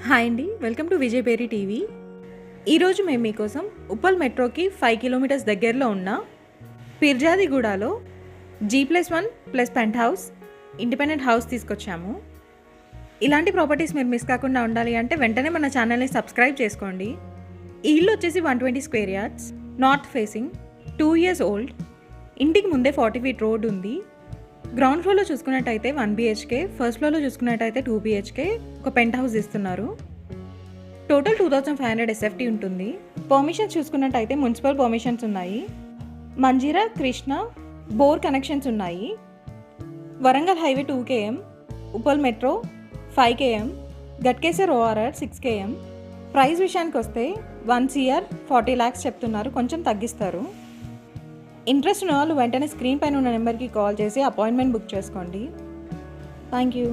Hi అండి, welcome to విజయపేరి TV. ఈరోజు మేము మీకోసం ఉప్పల్ మెట్రోకి 5 కిలోమీటర్స్ దగ్గరలో ఉన్న పిర్జాదిగూడలో G+1+ penthouse independent house తీసుకొచ్చాము. ఇలాంటి ప్రాపర్టీస్ మీరు మిస్ కాకుండా ఉండాలి అంటే వెంటనే మన ఛానల్ని సబ్స్క్రైబ్ చేసుకోండి. ఈ ఇల్లు వచ్చేసి 120 square yards, north facing, 2 years old. ఇంటికి ముందే 40 feet రోడ్ ఉంది. గ్రౌండ్ ఫ్లోర్లో చూసుకున్నట్టయితే 1 BHK, ఫస్ట్ ఫ్లోర్లో చూసుకున్నట్టయితే 2 BHK ఒక పెంట్ హౌస్ ఇస్తున్నారు. టోటల్ 2500 SFT ఉంటుంది. పర్మిషన్స్ చూసుకున్నట్టయితే మున్సిపల్ పర్మిషన్స్ ఉన్నాయి. మంజీరా, కృష్ణ, బోర్ కనెక్షన్స్ ఉన్నాయి. Warangal highway 2 km, Uppal metro 5 km, Ghatkesar ORR 6 km. Price విషయానికి వస్తే 1 CR 40 lakhs చెప్తున్నారు, కొంచెం తగ్గిస్తారు. ఇంట్రెస్ట్ ఉన్న వాళ్ళు వెంటనే స్క్రీన్ పైన ఉన్న నెంబర్కి కాల్ చేసి అపాయింట్మెంట్ బుక్ చేసుకోండి. Thank you.